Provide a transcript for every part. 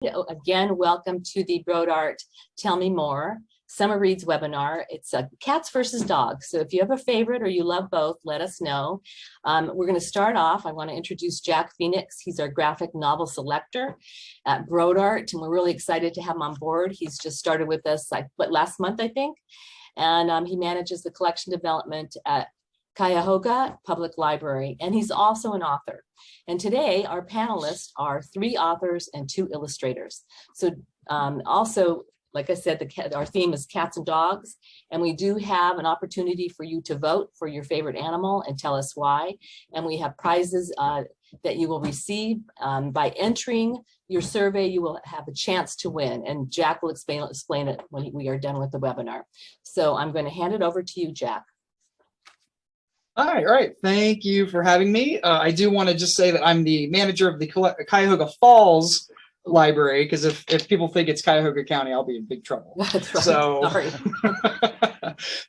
Again, welcome to the Brodart Tell Me More Summer Reads webinar. It's cats versus dogs. So if you have a favorite or you love both, let us know. We're going to start off. I want to introduce Jack Phoenix. He's our graphic novel selector at Brodart, and we're really excited to have him on board. He's just started with us last month, I think, and he manages the collection development at Cuyahoga Public Library, and he's also an author. And today our panelists are 3 authors and 2 illustrators. So also, like I said, our theme is cats and dogs, and we do have an opportunity for you to vote for your favorite animal and tell us why. And we have prizes that you will receive by entering your survey. You will have a chance to win, and Jack will explain it when we are done with the webinar. So I'm going to hand it over to you, Jack. All right. Thank you for having me. I do want to just say that I'm the manager of the Cuyahoga Falls Library, because if people think it's Cuyahoga County, I'll be in big trouble. That's right. So, sorry.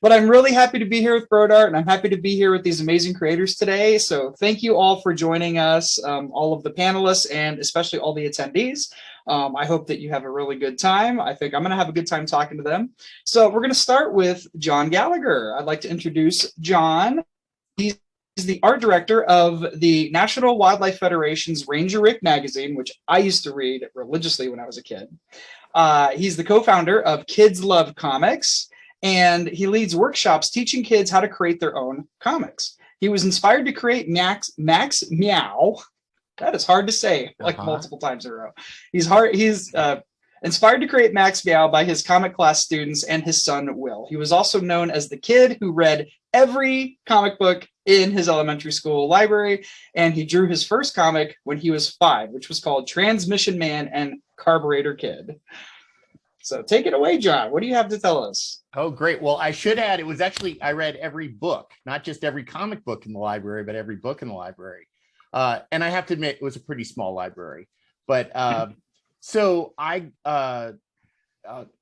But I'm really happy to be here with Brodart, and I'm happy to be here with these amazing creators today. So thank you all for joining us, all of the panelists, and especially all the attendees. I hope that you have a really good time. I think I'm going to have a good time talking to them. So we're going to start with John Gallagher. I'd like to introduce John. He's the art director of the National Wildlife Federation's Ranger Rick magazine, which I used to read religiously when I was a kid. He's the co-founder of Kids Love Comics, and he leads workshops teaching kids how to create their own comics. He was inspired to create Max Meow. That is hard to say, like multiple times in a row. He's inspired to create Max Meow by his comic class students and his son, Will. He was also known as the kid who read every comic book in his elementary school library, and he drew his first comic when he was 5, which was called Transmission Man and Carburetor Kid. So take it away, John. What do you have to tell us? Oh, great. Well, I should add, it was actually, I read every book, not just every comic book in the library, but every book in the library. And I have to admit, it was a pretty small library. But so I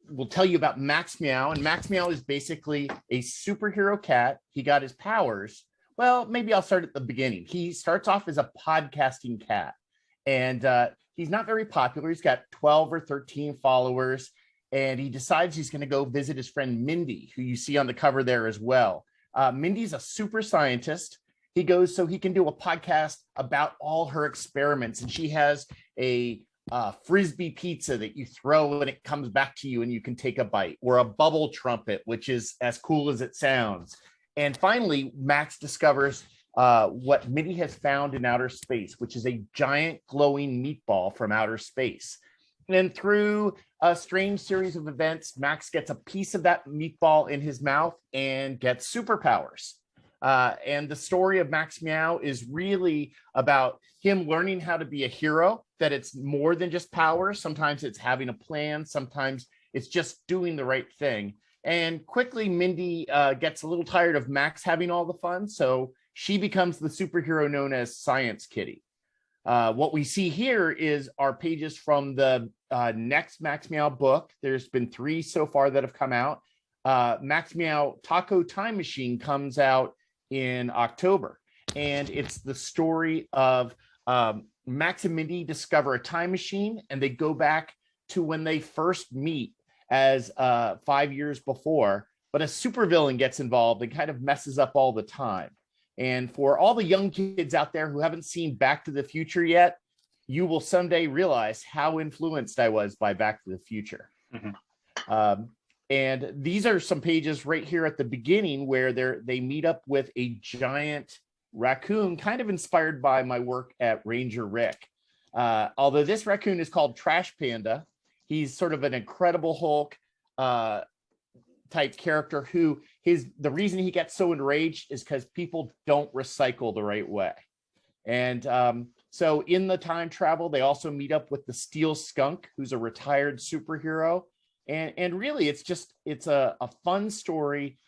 will tell you about Max Meow. And Max Meow is basically a superhero cat. He got his powers. Well, maybe I'll start at the beginning. He starts off as a podcasting cat, and he's not very popular. He's got 12 or 13 followers, and he decides he's going to go visit his friend Mindy, who you see on the cover there as well. Mindy's a super scientist. He goes so he can do a podcast about all her experiments, and she has a frisbee pizza that you throw and it comes back to you and you can take a bite, or a bubble trumpet, which is as cool as it sounds. And finally, Max discovers what Mindy has found in outer space, which is a giant glowing meatball from outer space. And through a strange series of events, Max gets a piece of that meatball in his mouth and gets superpowers. And the story of Max Meow is really about him learning how to be a hero, that it's more than just power. Sometimes it's having a plan. Sometimes it's just doing the right thing. And quickly, Mindy gets a little tired of Max having all the fun, so she becomes the superhero known as Science Kitty. What we see here is our pages from the next Max Meow book. There's been 3 so far that have come out. Max Meow Taco Time Machine comes out in October, and it's the story of Max and Mindy discover a time machine, and they go back to when they first meet as 5 years before, but a supervillain gets involved and kind of messes up all the time. And for all the young kids out there who haven't seen Back to the Future yet, you will someday realize how influenced I was by Back to the Future. Mm-hmm. And these are some pages right here at the beginning where they meet up with a giant raccoon, kind of inspired by my work at Ranger Rick. Although this raccoon is called Trash Panda, he's sort of an Incredible Hulk type character who the reason he gets so enraged is because people don't recycle the right way. And so in the time travel, they also meet up with the Steel Skunk, who's a retired superhero. And really, it's a fun story.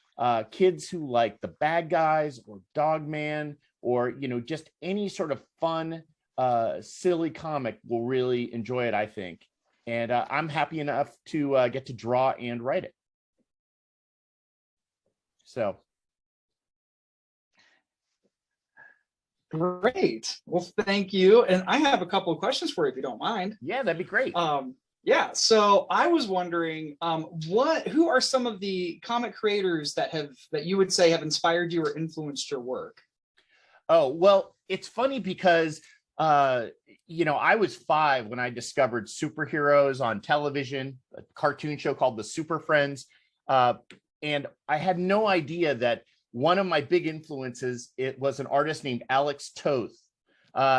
Kids who like the Bad Guys or Dogman, or just any sort of fun, silly comic will really enjoy it, I think. And I'm happy enough to get to draw and write it. So Great. Well, thank you. And I have a couple of questions for you, if you don't mind. Yeah, that'd be great. Yeah, so I was wondering, who are some of the comic creators that you would say have inspired you or influenced your work? Oh, well, it's funny because I was 5 when I discovered superheroes on television, a cartoon show called The Super Friends. And I had no idea that one of my big influences, it was an artist named Alex Toth.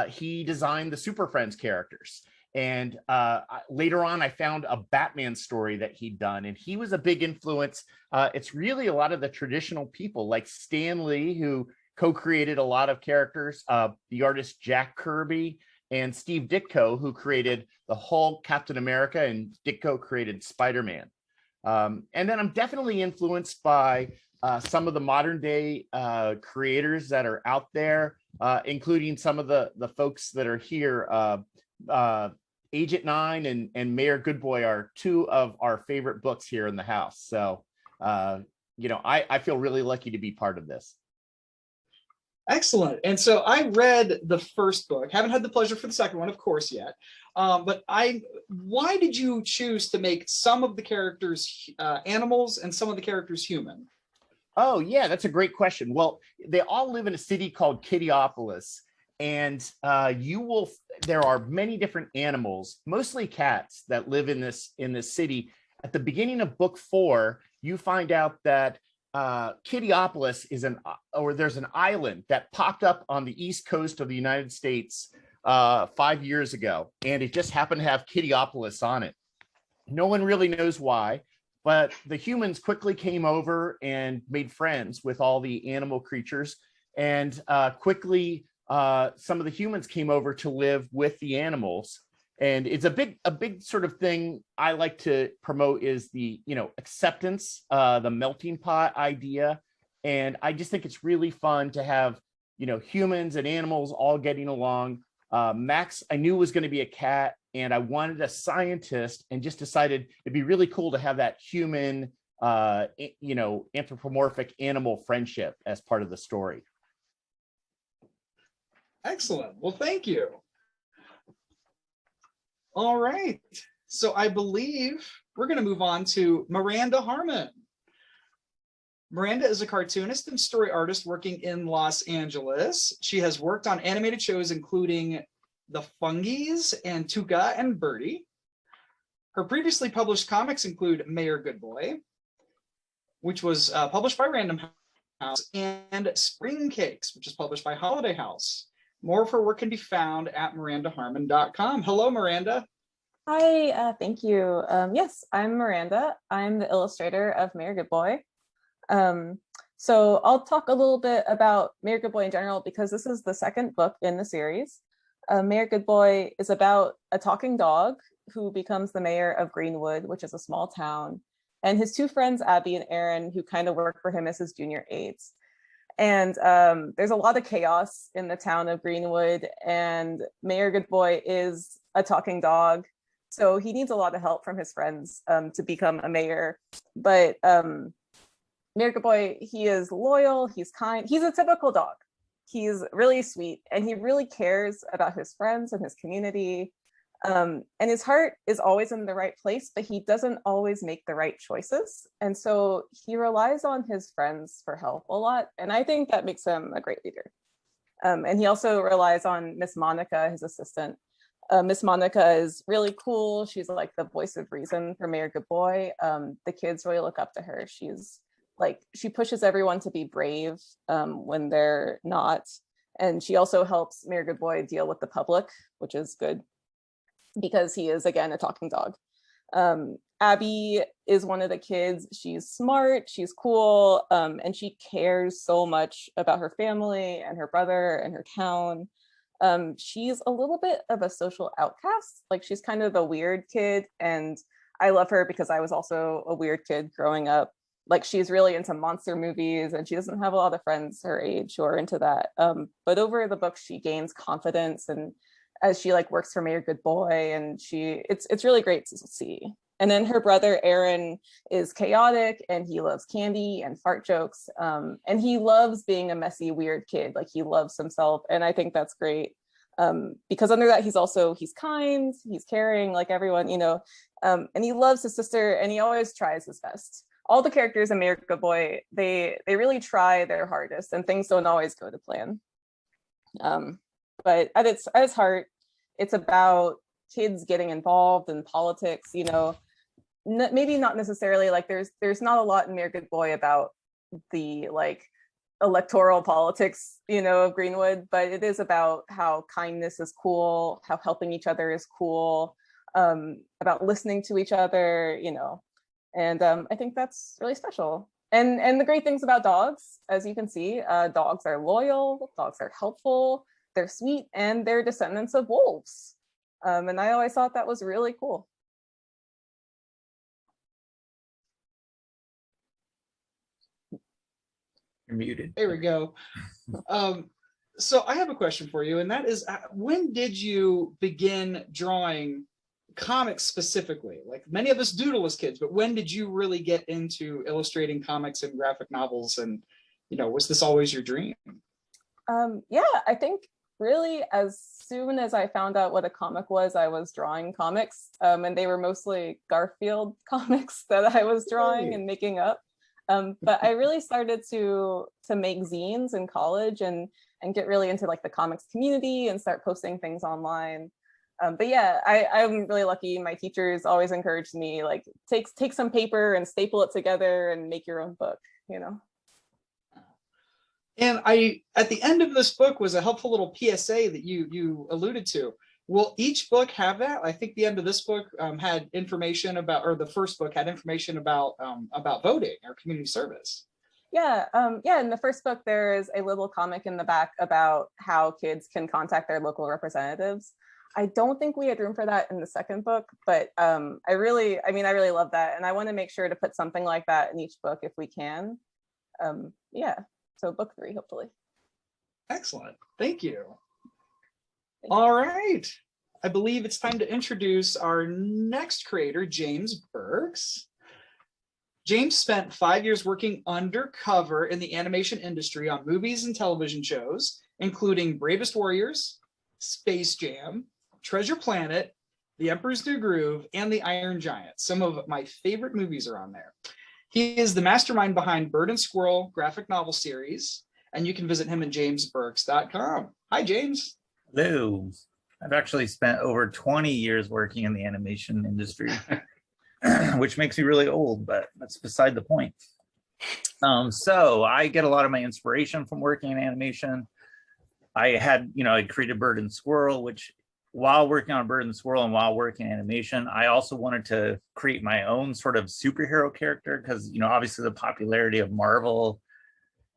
He designed the Super Friends characters. And later on, I found a Batman story that he'd done, and he was a big influence. It's really a lot of the traditional people like Stan Lee, who co-created a lot of characters, the artist Jack Kirby, and Steve Ditko, who created the Hulk, Captain America, and Ditko created Spider-Man. And then I'm definitely influenced by some of the modern day creators that are out there, including some of the folks that are here. Agent 9 and Mayor Good Boy are 2 of our favorite books here in the house. So, I feel really lucky to be part of this. Excellent. And so I read the first book, haven't had the pleasure for the second one, of course, yet. But why did you choose to make some of the characters animals and some of the characters human? Oh, yeah, that's a great question. Well, they all live in a city called Kiddiopolis, and there are many different animals, mostly cats, that live in this city. At the beginning of book 4, you find out that Kiddiopolis there's an island that popped up on the east coast of the United States 5 years ago, and it just happened to have Kiddiopolis on it. No one really knows why, but the humans quickly came over and made friends with all the animal creatures, and quickly some of the humans came over to live with the animals. And it's a big sort of thing I like to promote is the, acceptance, the melting pot idea. And I just think it's really fun to have, humans and animals all getting along. Max, I knew was going to be a cat, and I wanted a scientist, and just decided it'd be really cool to have that human, anthropomorphic animal friendship as part of the story. Excellent. Well, thank you. All right. So I believe we're going to move on to Miranda Harmon. Miranda is a cartoonist and story artist working in Los Angeles. She has worked on animated shows including The Fungies and Tuca and Birdie. Her previously published comics include Mayor Good Boy, which was published by Random House, and Spring Cakes, which is published by Holiday House. More of her work can be found at mirandaharmon.com. Hello, Miranda. Hi, thank you. Yes, I'm Miranda. I'm the illustrator of Mayor Good Boy. So I'll talk a little bit about Mayor Good Boy in general, because this is the second book in the series. Mayor Good Boy is about a talking dog who becomes the mayor of Greenwood, which is a small town, and his 2 friends, Abby and Aaron, who kind of work for him as his junior aides. And there's a lot of chaos in the town of Greenwood, and Mayor Good Boy is a talking dog, so he needs a lot of help from his friends to become a mayor. But Mayor Good Boy, he is loyal, he's kind, he's a typical dog. He's really sweet, and he really cares about his friends and his community. And his heart is always in the right place, but he doesn't always make the right choices. And so he relies on his friends for help a lot. And I think that makes him a great leader. And he also relies on Miss Monica, his assistant. Miss Monica is really cool. She's like the voice of reason for Mayor Good Boy. The kids really look up to her. She pushes everyone to be brave when they're not. And she also helps Mayor Good Boy deal with the public, which is good, because he is, again, a talking dog. Abby is one of the kids. She's smart, she's cool, and she cares so much about her family and her brother and her town. She's a little bit of a social outcast. Like, she's kind of the weird kid, and I love her because I was also a weird kid growing up. Like, she's really into monster movies, and she doesn't have a lot of friends her age who are into that. But over the book, she gains confidence, and as she works for Mayor Good Boy, and it's really great to see. And then her brother Aaron is chaotic, and he loves candy and fart jokes. And he loves being a messy, weird kid. Like, he loves himself. And I think that's great. Because under that, he's kind, he's caring, like everyone, you know, and he loves his sister, and he always tries his best. All the characters in Make a Good Boy, they really try their hardest, and things don't always go to plan. But at its heart, it's about kids getting involved in politics, you know. Maybe not necessarily, like, there's not a lot in Make a Good Boy about the, like, electoral politics, you know, of Greenwood, but it is about how kindness is cool, how helping each other is cool, about listening to each other, you know. And I think that's really special. And the great things about dogs, as you can see, dogs are loyal, dogs are helpful, they're sweet, and they're descendants of wolves. And I always thought that was really cool. You're muted. There we go. So I have a question for you, and that is, when did you begin drawing comics specifically? Like, many of us doodle as kids, but when did you really get into illustrating comics and graphic novels? And, you know, was this always your dream? Yeah, I think really as soon as I found out what a comic was, I was drawing comics, and they were mostly Garfield comics that I was drawing and making up. But I really started to make zines in college and get really into, like, the comics community and start posting things online. But yeah, I'm really lucky. My teachers always encouraged me, like, take some paper and staple it together and make your own book, you know. And at the end of this book was a helpful little PSA that you alluded to. Will each book have that? I think the end of this book had information about, or the first book had information about voting or community service. Yeah, in the first book, there is a little comic in the back about how kids can contact their local representatives. I don't think we had room for that in the second book, but I really love that. And I want to make sure to put something like that in each book if we can. Yeah, so book 3, hopefully. Excellent, thank you. All right, I believe it's time to introduce our next creator, James Burks. James spent 5 years working undercover in the animation industry on movies and television shows, including Bravest Warriors, Space Jam, Treasure Planet, The Emperor's New Groove, and The Iron Giant. Some of my favorite movies are on there. He is the mastermind behind Bird and Squirrel graphic novel series, and you can visit him at jamesburks.com. Hi, James. Hello. I've actually spent over 20 years working in the animation industry, which makes me really old, but that's beside the point. So I get a lot of my inspiration from working in animation. I created Bird and Squirrel, which, while working on Bird and Squirrel and while working in animation, I also wanted to create my own sort of superhero character because, you know, obviously the popularity of Marvel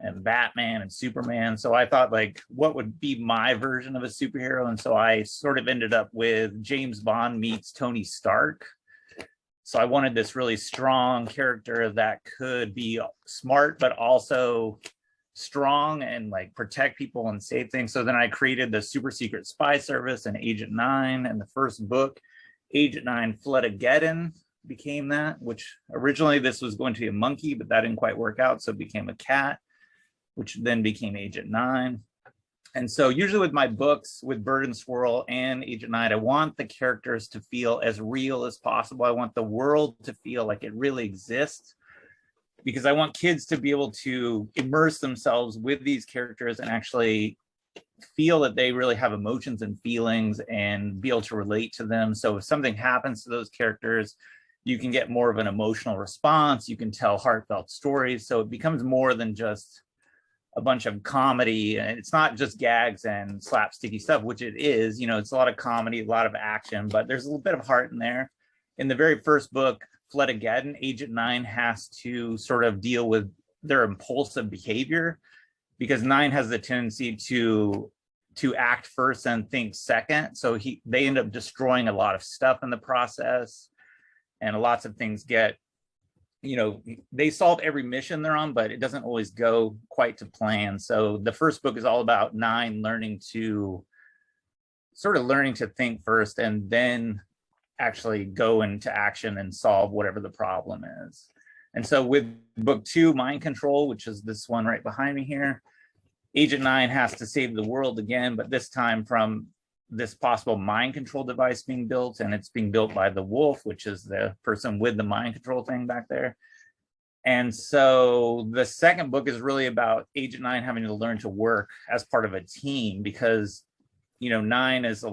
and Batman and Superman. So I thought, like, what would be my version of a superhero? And so I sort of ended up with James Bond meets Tony Stark. So I wanted this really strong character that could be smart, but also strong and, like, protect people and save things. So then I created the super secret spy service and Agent 9, and the first book, Agent 9 Fletageddon, became that, which originally this was going to be a monkey, but that didn't quite work out. So it became a cat, which then became Agent 9. And so usually with my books, with Bird and Squirrel and Agent 9, I want the characters to feel as real as possible. I want the world to feel like it really exists, because I want kids to be able to immerse themselves with these characters and actually feel that they really have emotions and feelings and be able to relate to them. So if something happens to those characters, you can get more of an emotional response. You can tell heartfelt stories. So it becomes more than just a bunch of comedy, and it's not just gags and slapsticky stuff, which it is. You know, it's a lot of comedy, a lot of action, but there's a little bit of heart in there. In the very first book, Fletageddon, Agent 9 has to sort of deal with their impulsive behavior, because 9 has the tendency to act first and think second. So they end up destroying a lot of stuff in the process, and lots of things get, you know, they solve every mission they're on, but it doesn't always go quite to plan. So the first book is all about 9 learning to think first, and then actually go into action and solve whatever the problem is. And so with book 2, Mind Control, which is this one right behind me here, Agent 9 has to save the world again, but this time from this possible mind control device being built, and it's being built by the Wolf, which is the person with the mind control thing back there. And so the second book is really about Agent 9 having to learn to work as part of a team, because, you know, 9 is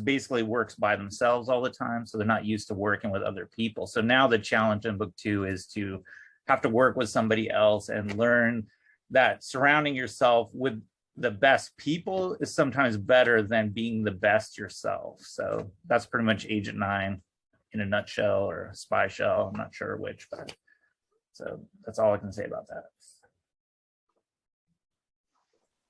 basically works by themselves all the time. So they're not used to working with other people. So now the challenge in book 2 is to have to work with somebody else and learn that surrounding yourself with the best people is sometimes better than being the best yourself. So that's pretty much Agent 9 in a nutshell, or a spy shell. I'm not sure which, but so that's all I can say about that.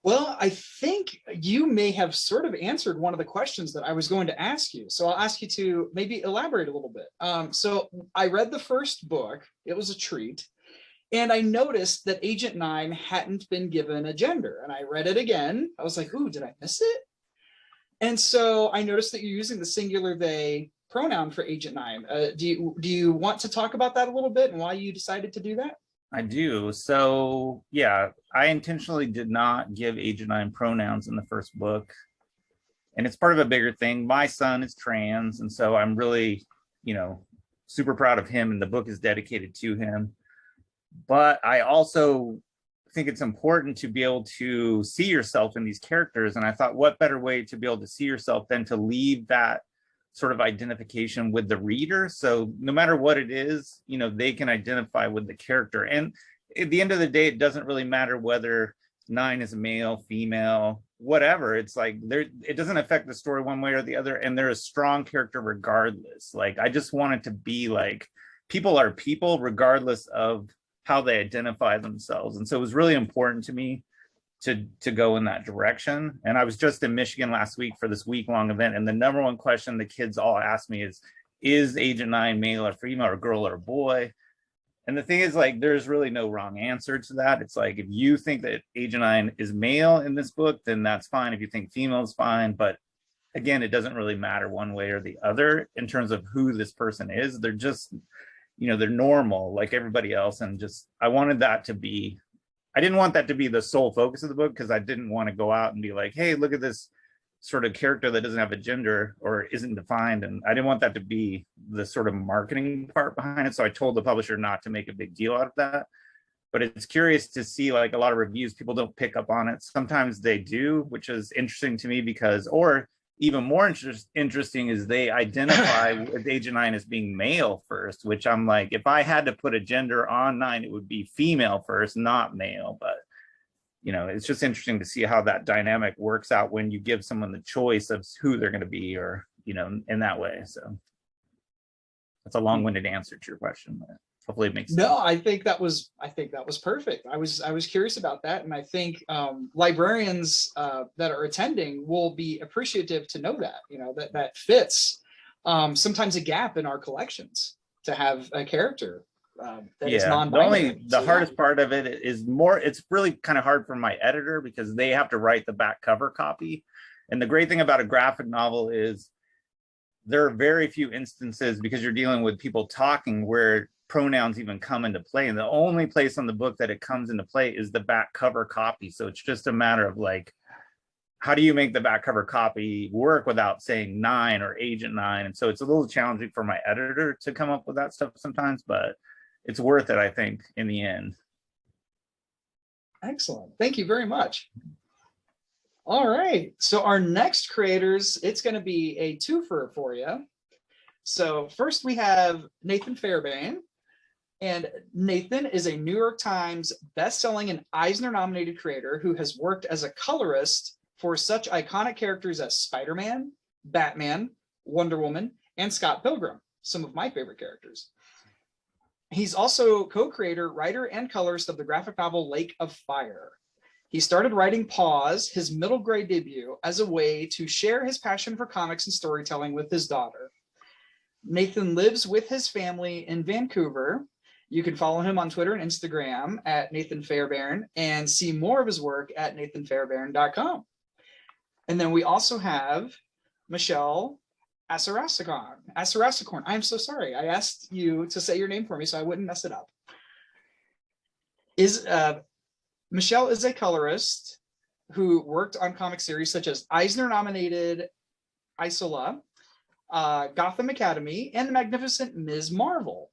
Well, I think you may have sort of answered one of the questions that I was going to ask you. So I'll ask you to maybe elaborate a little bit. So I read the first book. It was a treat. And I noticed that Agent 9 hadn't been given a gender. And I read it again. I was like, ooh, did I miss it? And so I noticed that you're using the singular they pronoun for Agent 9. Do you want to talk about that a little bit and why you decided to do that? I do. So yeah, I intentionally did not give Agent 9 pronouns in the first book. And it's part of a bigger thing. My son is trans, and so I'm really, you know, super proud of him, and the book is dedicated to him. But I also think it's important to be able to see yourself in these characters. And I thought, what better way to be able to see yourself than to leave that sort of identification with the reader? So no matter what it is, you know, they can identify with the character. And at the end of the day, it doesn't really matter whether 9 is male, female, whatever. It's like it doesn't affect the story one way or the other. And they're a strong character regardless. Like, I just want it to be like, people are people regardless of how they identify themselves. And so it was really important to me to go in that direction. And I was just in Michigan last week for this week-long event, and the number one question the kids all ask me is Agent 9 male or female, or girl or boy? And the thing is, like, there's really no wrong answer to that. It's like, if you think that Agent 9 is male in this book, then that's fine. If you think female is fine. But again, it doesn't really matter one way or the other in terms of who this person is. They're just, you know, they're normal like everybody else. And just, I didn't want that to be the sole focus of the book, because I didn't want to go out and be like, hey, look at this sort of character that doesn't have a gender or isn't defined. And I didn't want that to be the sort of marketing part behind it. So I told the publisher not to make a big deal out of that. But it's curious to see, like, a lot of reviews, people don't pick up on it. Sometimes they do, which is interesting to me, because, or even more interesting is they identify with Agent 9 as being male first, which I'm like, if I had to put a gender on 9, it would be female first, not male. But, you know, it's just interesting to see how that dynamic works out when you give someone the choice of who they're going to be, or, you know, in that way. So that's a long-winded answer to your question, but hopefully it makes sense. No, I think that was perfect. I was curious about that, and I think librarians that are attending will be appreciative to know that, you know, that fits sometimes a gap in our collections to have a character that is non-binary. The hardest part of it is it's really kind of hard for my editor, because they have to write the back cover copy. And the great thing about a graphic novel is there are very few instances, because you're dealing with people talking, where pronouns even come into play. And the only place on the book that it comes into play is the back cover copy. So it's just a matter of, like, how do you make the back cover copy work without saying 9 or Agent 9? And so it's a little challenging for my editor to come up with that stuff sometimes, but it's worth it, I think, in the end. Excellent. Thank you very much. All right. So our next creators, it's going to be a twofer for you. So first we have Nathan Fairbairn. And Nathan is a New York Times best-selling and Eisner-nominated creator who has worked as a colorist for such iconic characters as Spider-Man, Batman, Wonder Woman, and Scott Pilgrim, some of my favorite characters. He's also co-creator, writer, and colorist of the graphic novel Lake of Fire. He started writing Pause, his middle grade debut, as a way to share his passion for comics and storytelling with his daughter. Nathan lives with his family in Vancouver. You can follow him on Twitter and Instagram at Nathan Fairbairn, and see more of his work at nathanfairbairn.com. And then we also have Michelle Asarasacorn. I'm so sorry. I asked you to say your name for me so I wouldn't mess it up. Michelle is a colorist who worked on comic series such as Eisner-nominated Isola, Gotham Academy, and the magnificent Ms. Marvel.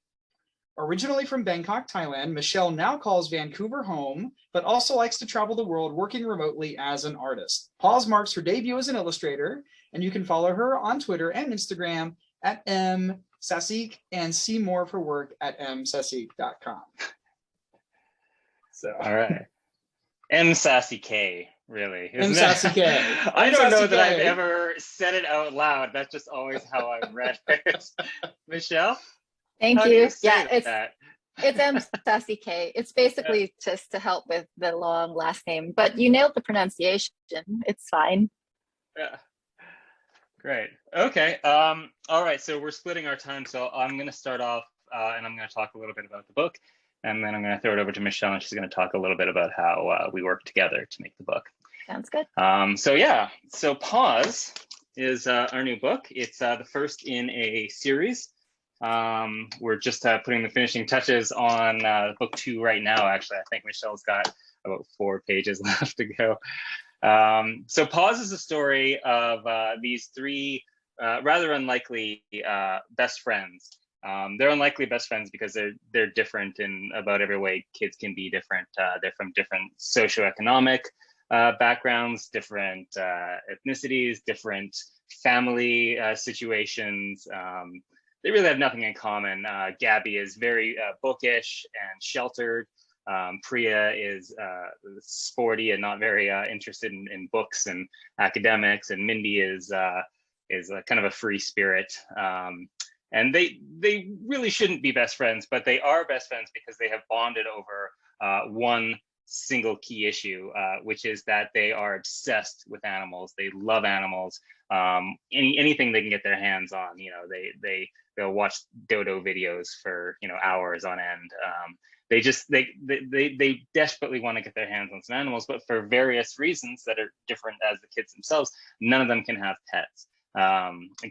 Originally from Bangkok, Thailand, Michelle now calls Vancouver home, but also likes to travel the world working remotely as an artist. Paws marks her debut as an illustrator, and you can follow her on Twitter and Instagram at msasik and see more of her work at msasik.com. So, all right. M Sassy K, really. M Sassy K. I don't know that I've ever said it out loud. That's just always how I've read it. Michelle? Thank How do you. say Yeah, that? it's M Sassy K. It's basically just to help with the long last name, but you nailed the pronunciation. It's fine. Yeah. Great. Okay. All right. So we're splitting our time. So I'm going to start off and I'm going to talk a little bit about the book. And then I'm going to throw it over to Michelle, and she's going to talk a little bit about how we work together to make the book. Sounds good. So Paws is our new book. It's the first in a series. We're just putting the finishing touches on book 2 right now. Actually, I think Michelle's got about 4 pages left to go. So Paws is a story of these 3 rather unlikely best friends. They're unlikely best friends because they're different in about every way kids can be different. They're from different socioeconomic backgrounds, different ethnicities, different family situations. They really have nothing in common. Gabby is very bookish and sheltered. Priya is sporty and not very interested in books and academics. And Mindy is kind of a free spirit. And they really shouldn't be best friends, but they are best friends because they have bonded over one single key issue, which is that they are obsessed with animals. They love animals. Anything they can get their hands on, they'll watch dodo videos for hours on end. They desperately want to get their hands on some animals, but for various reasons that are different as the kids themselves, none of them can have pets.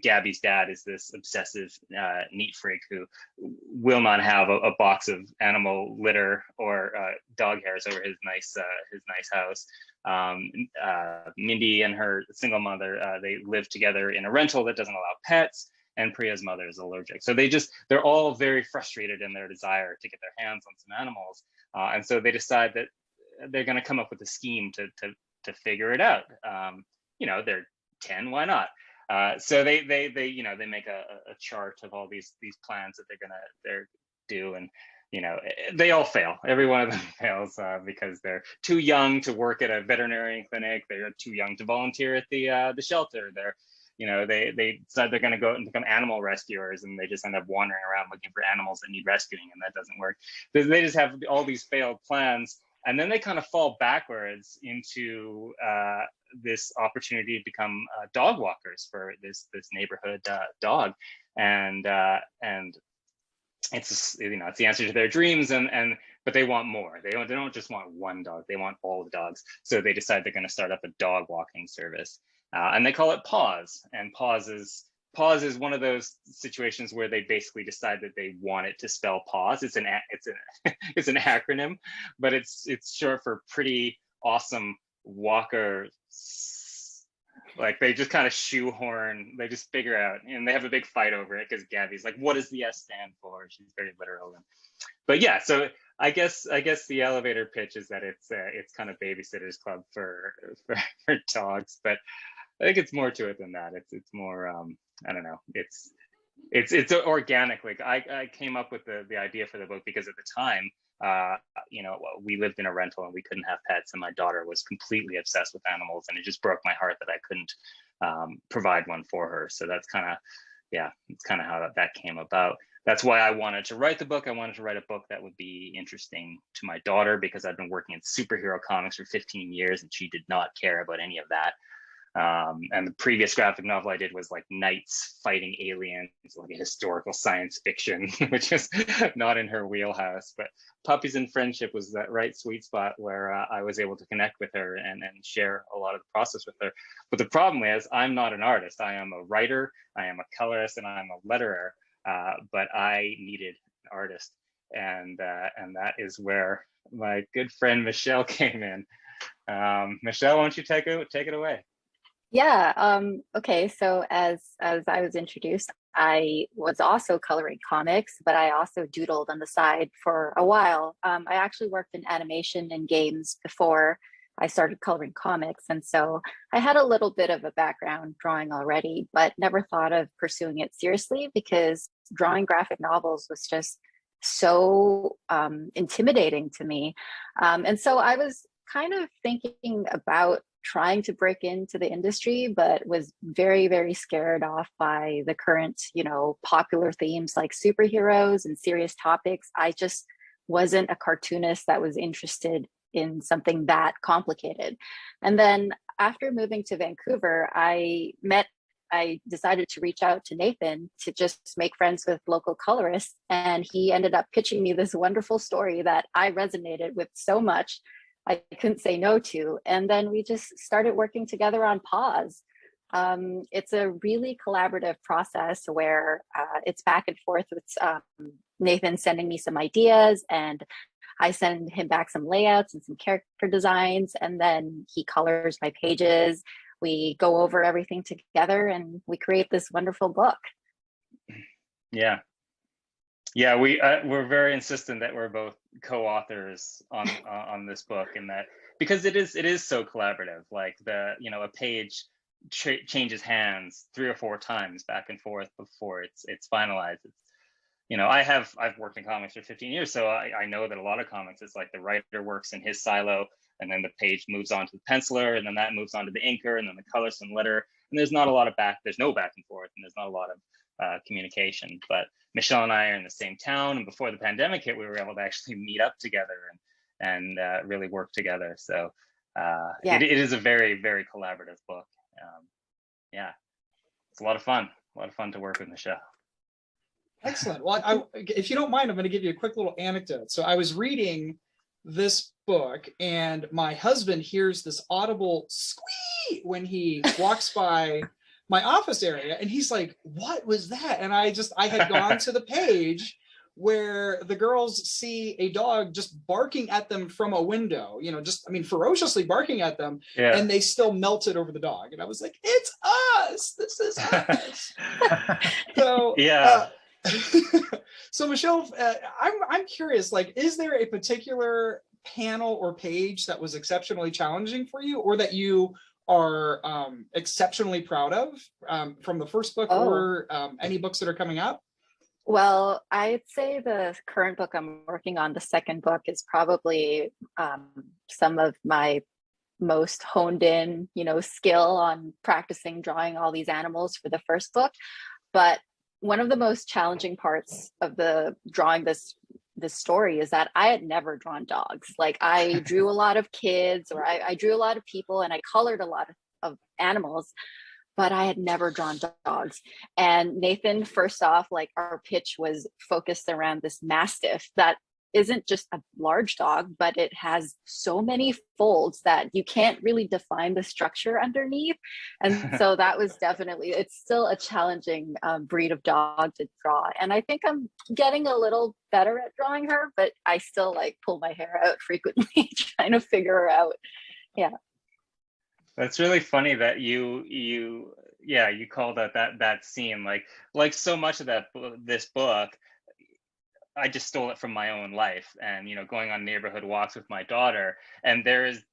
Gabby's dad is this obsessive neat freak who will not have a box of animal litter or dog hairs over his nice house. Mindy and her single mother, they live together in a rental that doesn't allow pets, and Priya's mother is allergic. So they're all very frustrated in their desire to get their hands on some animals, and so they decide that they're going to come up with a scheme to figure it out. They're 10, why not? So they make a chart of all these plans that they're do, and they all fail. Every one of them fails because they're too young to work at a veterinary clinic. They're too young to volunteer at the shelter. They decide they're going to go and become animal rescuers, and they just end up wandering around looking for animals that need rescuing, and that doesn't work. They just have all these failed plans, and then they kind of fall backwards into this opportunity to become dog walkers for this neighborhood dog, and it's it's the answer to their dreams, but they want more. They don't just want one dog, they want all the dogs. So they decide they're going to start up a dog walking service, and they call it Paws. And Paws is one of those situations where they basically decide that they want it to spell paws. It's an acronym, but it's short for Pretty Awesome Walker. Like they just kind of shoehorn, they just figure out, and they have a big fight over it because Gabby's like, what does the S stand for? She's very literal. But yeah, so I guess the elevator pitch is that it's kind of Babysitter's Club for dogs, but I think it's more to it than that. It's more I don't know. It's organic. Like I came up with the idea for the book because at the time, we lived in a rental and we couldn't have pets, and my daughter was completely obsessed with animals, and it just broke my heart that I couldn't provide one for her. So that's kind of how that came about. That's why I wanted to write the book. I wanted to write a book that would be interesting to my daughter because I've been working in superhero comics for 15 years and she did not care about any of that. And the previous graphic novel I did was like knights fighting aliens, like a historical science fiction, which is not in her wheelhouse. But Puppies and Friendship was that right sweet spot where I was able to connect with her and share a lot of the process with her. But the problem is I'm not an artist. I am a writer, I am a colorist, and I'm a letterer. But I needed an artist. And that is where my good friend Michelle came in. Michelle, why don't you take it away? Yeah. Okay. So as I was introduced, I was also coloring comics, but I also doodled on the side for a while. I actually worked in animation and games before I started coloring comics, and so I had a little bit of a background drawing already, but never thought of pursuing it seriously because drawing graphic novels was just so intimidating to me. And so I was kind of thinking about trying to break into the industry, but was very, very scared off by the current, popular themes like superheroes and serious topics. I just wasn't a cartoonist that was interested in something that complicated. And then after moving to Vancouver, I decided to reach out to Nathan to just make friends with local colorists. And he ended up pitching me this wonderful story that I resonated with so much I couldn't say no to. And then we just started working together on Paws. It's a really collaborative process where it's back and forth with Nathan sending me some ideas, and I send him back some layouts and some character designs, and then he colors my pages. We go over everything together and we create this wonderful book. Yeah. Yeah, we're very insistent that we're both co-authors on this book, and that because it is so collaborative. Like a page changes hands 3 or 4 times back and forth before it's finalized. I've worked in comics for 15 years, so I know that a lot of comics, it's like the writer works in his silo, and then the page moves on to the penciler, and then that moves on to the inker, and then the colorist and letter. And there's no back and forth, and there's not a lot of communication. But Michelle and I are in the same town, and before the pandemic hit, we were able to actually meet up together and really work together. So it is a very, very collaborative book. It's a lot of fun to work with Michelle. Excellent. Well, if you don't mind, I'm going to give you a quick little anecdote. So I was reading this book, and my husband hears this audible squeak when he walks by my office area, and he's like, "What was that?" And I had gone to the page where the girls see a dog just barking at them from a window, ferociously barking at them, and they still melted over the dog. And I was like, "It's us! This is us!" So yeah. So Michelle, I'm curious, like, is there a particular panel or page that was exceptionally challenging for you, or that you are exceptionally proud of from the first book, or any books that are coming up? Well, I'd say the current book I'm working on, the second book, is probably some of my most honed in, skill on practicing drawing all these animals for the first book. But one of the most challenging parts of the drawing this story is that I had never drawn dogs. Like, I drew a lot of kids, or I drew a lot of people, and I colored a lot of animals, but I had never drawn dogs. And Nathan, first off, like, our pitch was focused around this Mastiff that isn't just a large dog, but it has so many folds that you can't really define the structure underneath. And so that was definitely, it's still a challenging breed of dog to draw. And I think I'm getting a little better at drawing her, but I still pull my hair out frequently trying to figure her out. Yeah. That's really funny that you called out that scene, like so much of this book. I just stole it from my own life, and going on neighborhood walks with my daughter, and there is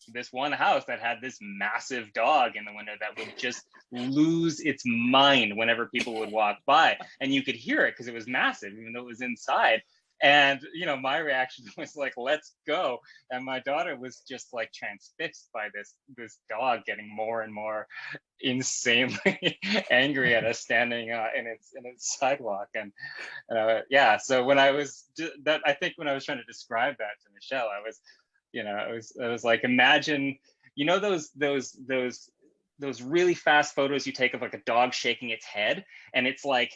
this one house that had this massive dog in the window that would just lose its mind whenever people would walk by, and you could hear it because it was massive even though it was inside. And my reaction was like, let's go. And my daughter was just like transfixed by this dog getting more and more insanely angry at us standing in its sidewalk. And so when I was when I was trying to describe that to Michelle, I was like, imagine those those really fast photos you take of like a dog shaking its head, and it's like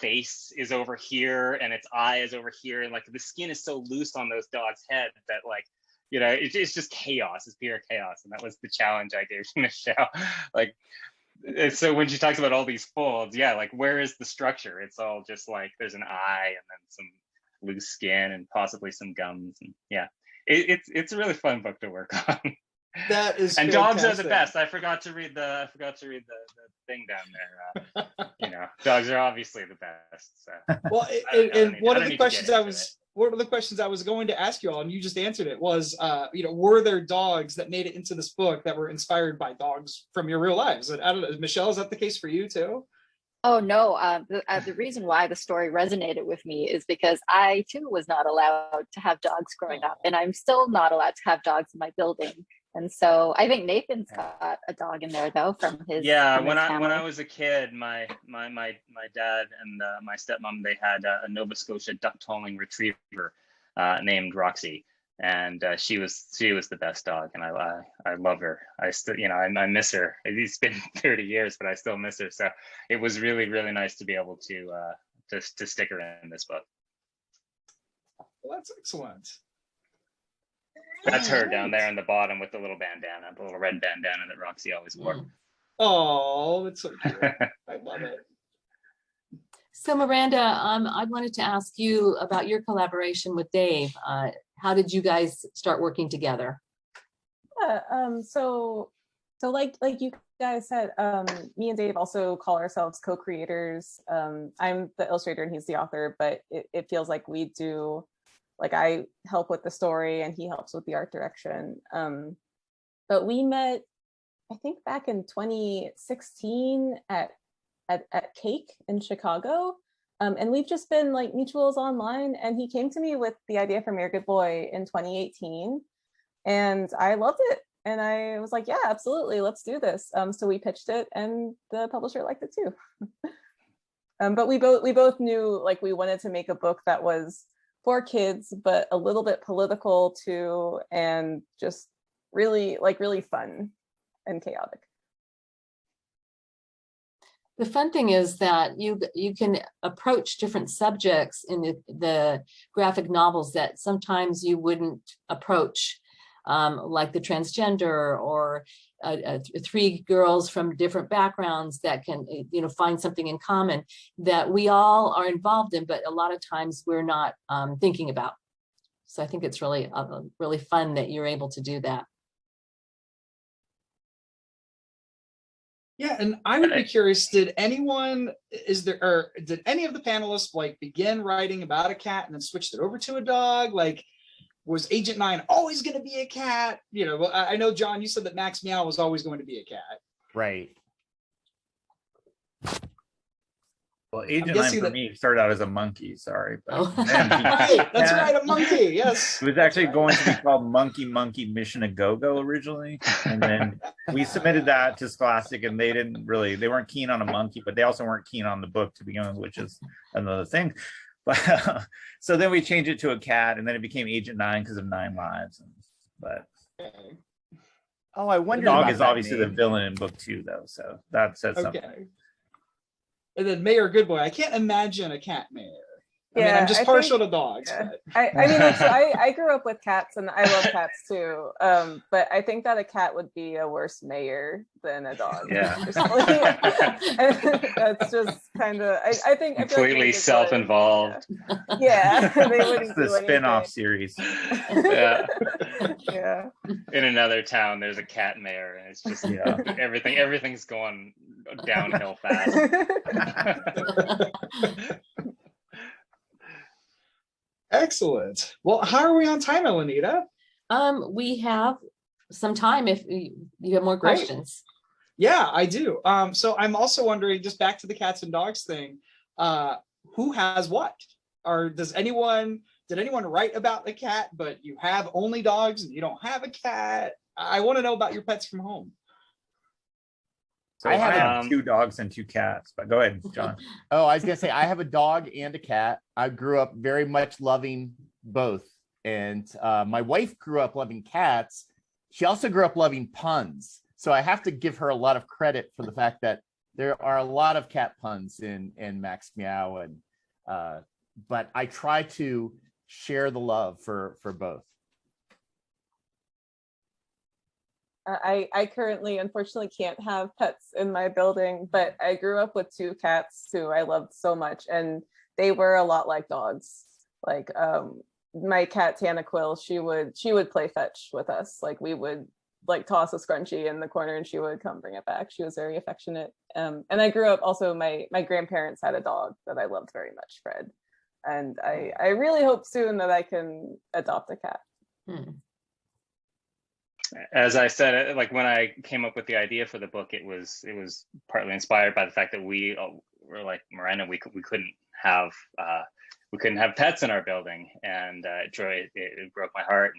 face is over here and its eye is over here, and like the skin is so loose on those dogs' heads that like, you know, it's just chaos. It's pure chaos, and that was the challenge I gave to Michelle. Like, so when she talks about all these folds, yeah, like where is the structure? It's all just like there's an eye and then some loose skin and possibly some gums, and yeah, it's a really fun book to work on. That is and dogs are the fantastic. best. I forgot to read the thing down there. You know, dogs are obviously the best. So. Well, I don't and need- one I of don't the need to questions get I into was one of the questions I was going to ask you all, and you just answered it, was you know, were there dogs that made it into this book that were inspired by dogs from your real lives? And I don't know, Michelle, is that the case for you too? Oh no, the reason why the story resonated with me is because I too was not allowed to have dogs growing up, and I'm still not allowed to have dogs in my building. And so I think Nathan's got a dog in there though from his Yeah, from when his I family. was a kid, my dad and my stepmom, they had a Nova Scotia duck tolling retriever named Roxy, and she was the best dog, and I love her. I still, you know, I miss her. It's been 30 years, but I still miss her. So it was really nice to be able to stick her in this book. Well, that's excellent. That's her down there in the bottom with the little bandana, the little red bandana that Roxy always wore. Oh, that's so cute. I love it. So Miranda, I wanted to ask you about your collaboration with Dave. How did you guys start working together? Yeah, so like you guys said, me and Dave also call ourselves co-creators. I'm the illustrator and he's the author, but it feels like we do, like I help with the story and he helps with the art direction. But we met, I think back in 2016 at Cake in Chicago. And we've just been like mutuals online, and he came to me with the idea for Mere Good Boy in 2018. And I loved it. And I was like, yeah, absolutely, let's do this. So we pitched it and the publisher liked it too. But we both knew like we wanted to make a book that was for kids, but a little bit political too, and just really fun and chaotic. The fun thing is that you can approach different subjects in the graphic novels that sometimes you wouldn't approach, like the transgender or three girls from different backgrounds that can, you know, find something in common that we all are involved in, but a lot of times we're not thinking about. So I think it's really fun that you're able to do that. Yeah, and I would be curious, did any of the panelists like begin writing about a cat and then switched it over to a dog? Like, was Agent 9 always going to be a cat? You know, I know, John, you said that Max Meow was always going to be a cat. Right. Well, Agent 9 guessing for that- me started out as a monkey, sorry. But Oh. then Right, that's Yeah. right, a monkey, yes. It was actually going to be called Monkey Mission a Go-Go originally. And then we submitted that to Scholastic and they weren't keen on a monkey, but they also weren't keen on the book to begin with, which is another thing. But so then we changed it to a cat, and then it became Agent 9 because of 9 Lives. But Oh, I the wonder. dog about is that obviously the name. villain in book 2, though. So that says something. Okay. And then Mayor Good Boy. I can't imagine a cat mayor. I mean, Yeah, I'm just I partial think- to dogs. Yeah. But I mean, like, so I grew up with cats and I love cats too. But I think that a cat would be a worse mayor than a dog. Yeah. personally. That's just kind of, I think I feel like Completely Naked Boy- self-involved. Yeah, they wouldn't It's the do spin-off anything. series. Yeah. Yeah. In another town, there's a cat mayor, and it's just Yeah. everything's going downhill fast. excellent. Well, how are we on time, Elenita? We have some time if you have more Great. questions. Yeah, I do. So I'm also wondering, just back to the cats and dogs thing, who has what? Or did anyone write about a cat, but you have only dogs and you don't have a cat? I want to know about your pets from home. So I I have, have 2 dogs and 2 cats, but go ahead, John. Oh, I was gonna say I have a dog and a cat. I grew up very much loving both, and my wife grew up loving cats. She also grew up loving puns. so I have to give her a lot of credit for the fact that there are a lot of cat puns in Max Meow, and but I try to share the love for both. I currently, unfortunately, can't have pets in my building, but I grew up with 2 cats who I loved so much, and they were a lot like dogs. Like my cat Tana Quill, she would play fetch with us. Like we would like toss a scrunchie in the corner, and she would come bring it back. She was very affectionate. And I grew up also. My grandparents had a dog that I loved very much, Fred, and I really hope soon that I can adopt a cat. As I said, like when I came up with the idea for the book, it was partly inspired by the fact that we were like Miranda, we couldn't have pets in our building, and it broke my heart.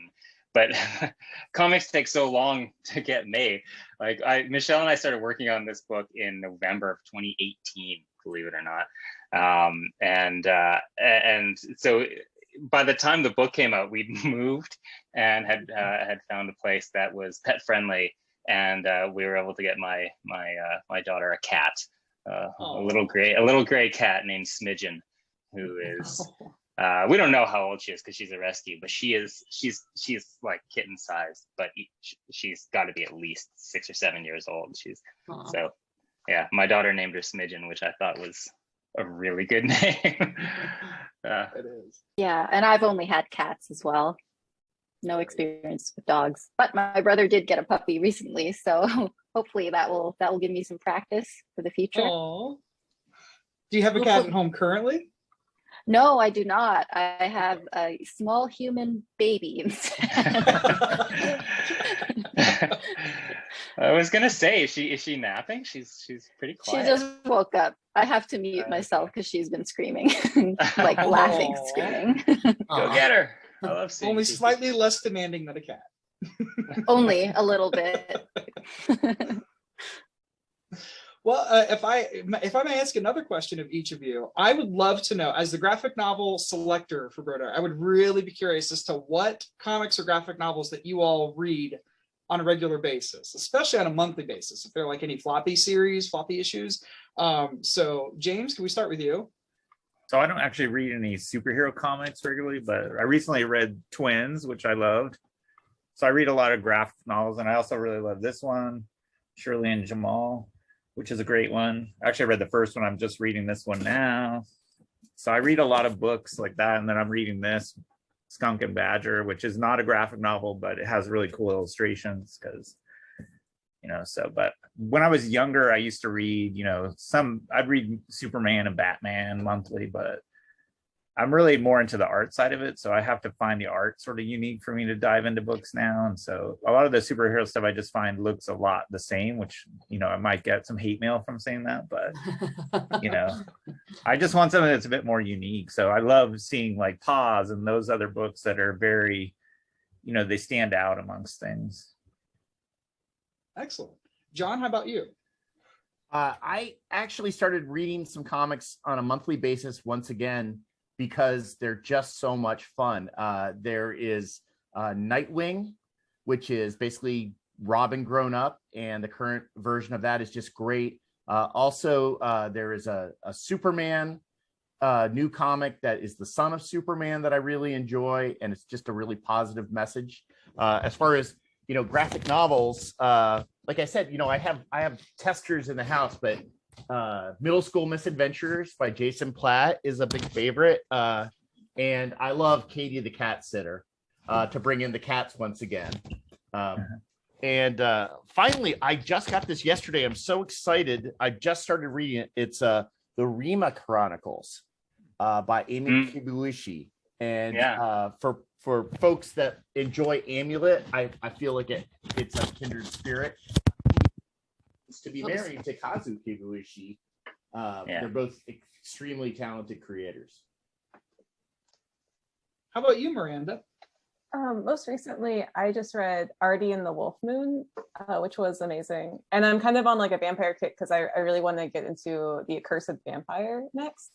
But comics take so long to get made. Like Michelle and I started working on this book in November of 2018, believe it or not, and so by the time the book came out, we'd moved and had found a place that was pet friendly, and we were able to get my daughter a cat, a little gray cat named Smidgen, who is we don't know how old she is because she's a rescue, but she's like kitten sized, but she's got to be at least 6 or 7 years old. So yeah, my daughter named her Smidgen, which I thought was a really good name. It is. Yeah, and I've only had cats as well. No experience with dogs, but my brother did get a puppy recently, so hopefully that will give me some practice for the future. Aww. Do you have a cat at home currently? No, I do not. I have a small human baby instead. I was gonna say, is she napping? She's pretty quiet. She just woke up. I have to mute myself because she's been screaming, like laughing, screaming. Go get her. I love seeing Only people. slightly less demanding than a cat. Only a little bit. Well, if I may ask another question of each of you, I would love to know, as the graphic novel selector for Brodart, I would really be curious as to what comics or graphic novels that you all read on a regular basis, especially on a monthly basis, if there are like any floppy issues. So James, can we start with you? So I don't actually read any superhero comics regularly, but I recently read Twins, which I loved. So I read a lot of graphic novels, and I also really love this one, Shirley and Jamal, which is a great one. Actually, I read the first one. I'm just reading this one now. So I read a lot of books like that, and then I'm reading this, Skunk and Badger, which is not a graphic novel, but it has really cool illustrations because, but when I was younger, I used to read, I'd read Superman and Batman monthly, but I'm really more into the art side of it. So I have to find the art sort of unique for me to dive into books now. And so a lot of the superhero stuff I just find looks a lot the same, which, I might get some hate mail from saying that, but, I just want something that's a bit more unique. So I love seeing like Paws and those other books that are very, they stand out amongst things. Excellent. John, how about you? I actually started reading some comics on a monthly basis once again, because they're just so much fun. There is Nightwing, which is basically Robin grown up, and the current version of that is just great. Also, there is a Superman new comic that is the son of Superman that I really enjoy, and it's just a really positive message. As far as graphic novels, like I said, I have testers in the house, but Middle School Misadventures by Jason Platt is a big favorite, and I love Katie the Cat Sitter, to bring in the cats once again. And finally, I just got this yesterday. I'm so excited. I just started reading it. It's the Rima Chronicles by Amy Kibuishi. And for folks that enjoy Amulet, I feel like it's a kindred spirit. To be married to Kazu Kibuishi. They're both extremely talented creators. How about you, Miranda? Most recently, I just read Artie and the Wolf Moon, which was amazing. And I'm kind of on like a vampire kick because I really want to get into The Accursed Vampire next.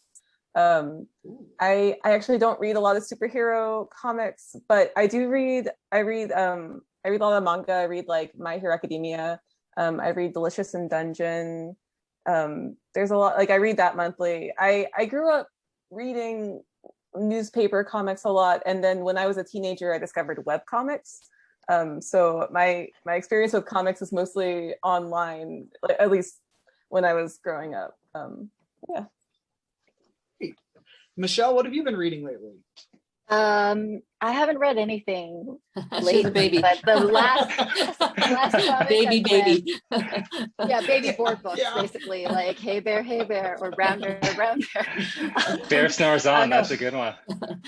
I actually don't read a lot of superhero comics, but I read a lot of manga. I read like My Hero Academia. I read Delicious in Dungeon. There's a lot, like I read that monthly. I grew up reading newspaper comics a lot, and then when I was a teenager I discovered web comics. So my experience with comics is mostly online, like, at least when I was growing up. Yeah. Michelle, what have you been reading lately? I haven't read anything She's lately, a baby. but the last comic Baby, I've read- baby. yeah, baby board books, Yeah. basically, like Hey Bear, or Brown Bear, Brown Bear. Bear Snores On, no. that's a good one.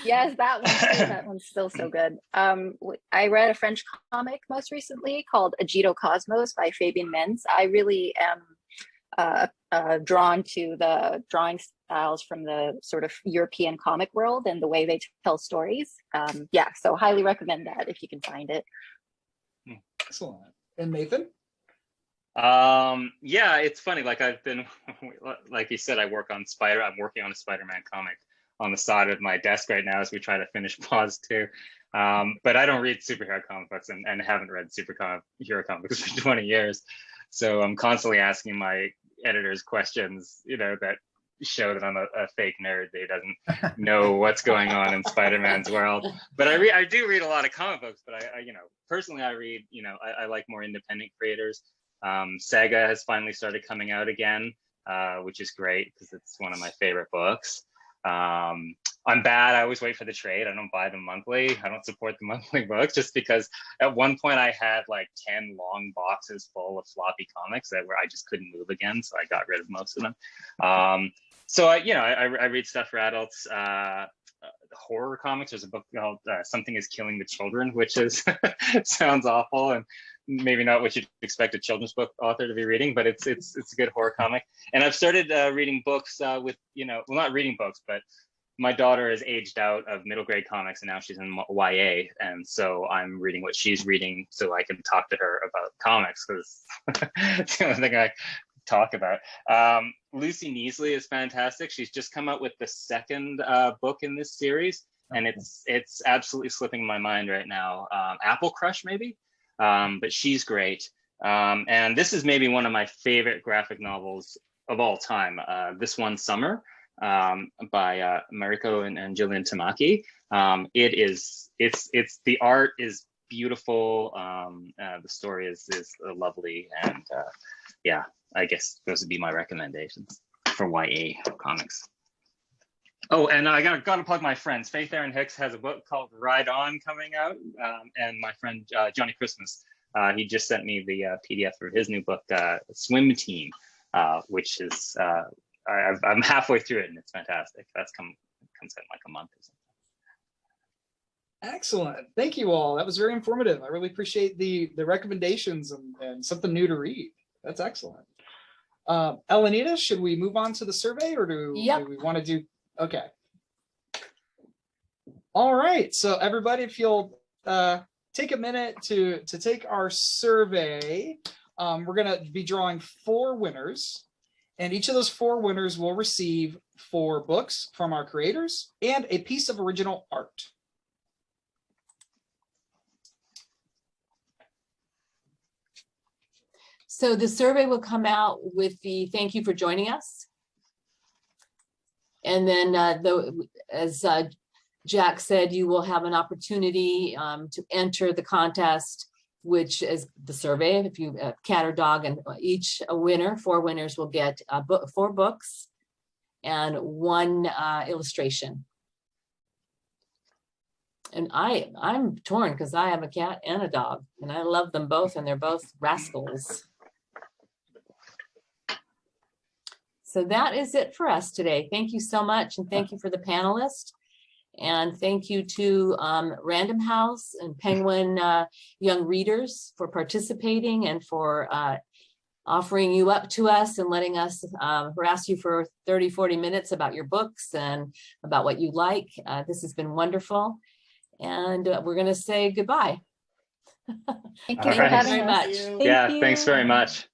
Yes, that one too. That one's still so good. I read a French comic most recently called Agito Cosmos by Fabien Menz. I really am drawn to the drawing styles from the sort of European comic world and the way they tell stories. Yeah, so highly recommend that if you can find it. Excellent. And Nathan? Yeah, it's funny. Like I've been, like you said, I'm working on a Spider-Man comic on the side of my desk right now as we try to finish Pause 2. But I don't read superhero comic books and haven't read superhero comic books for 20 years. So I'm constantly asking my editors questions, that show that I'm a fake nerd that doesn't know what's going on in Spider-Man's world. But I do read a lot of comic books, but I personally I read, I like more independent creators. Saga has finally started coming out again, which is great because it's one of my favorite books. I'm bad. I always wait for the trade. I don't buy them monthly. I don't support the monthly books just because at one point I had like 10 long boxes full of floppy comics where I just couldn't move again. So I got rid of most of them. So I read stuff for adults. Horror comics. There's a book called Something is Killing the Children, which is sounds awful and maybe not what you'd expect a children's book author to be reading, but it's a good horror comic. And I've started reading books with, well, not reading books, but my daughter is aged out of middle grade comics and now she's in YA. And so I'm reading what she's reading so I can talk to her about comics because it's the only thing I talk about. Lucy Neasley is fantastic. She's just come out with the second book in this series, and it's absolutely slipping my mind right now. Apple Crush, maybe, but she's great. And this is maybe one of my favorite graphic novels of all time. This One Summer by Mariko and Jillian Tamaki. It's the art is beautiful. The story is lovely, and yeah. I guess those would be my recommendations for YA comics. Oh, and I gotta plug my friends. Faith Erin Hicks has a book called Ride On coming out, and my friend Johnny Christmas, he just sent me the PDF for his new book, Swim Team, which is I'm halfway through it and it's fantastic. That's comes out in like a month or something. Excellent. Thank you all. That was very informative. I really appreciate the recommendations and something new to read. That's excellent. Elenita, should we move on to the survey or do we want to do? Okay. All right. So everybody, if you'll take a minute to take our survey, we're going to be drawing 4 winners, and each of those 4 winners will receive 4 books from our creators and a piece of original art. So the survey will come out with the thank you for joining us. And then as Jack said, you will have an opportunity to enter the contest, which is the survey. If you cat or dog, and each winner, 4 winners will get 4 books and 1 illustration. And I'm torn because I have a cat and a dog and I love them both and they're both rascals. So that is it for us today. Thank you so much. And thank you for the panelists. And thank you to Random House and Penguin Young Readers for participating and for offering you up to us and letting us harass you for 30, 40 minutes about your books and about what you like. This has been wonderful. And we're going to say goodbye. Thank you All for right. having very us. much. Thank Yeah, you. thanks very much.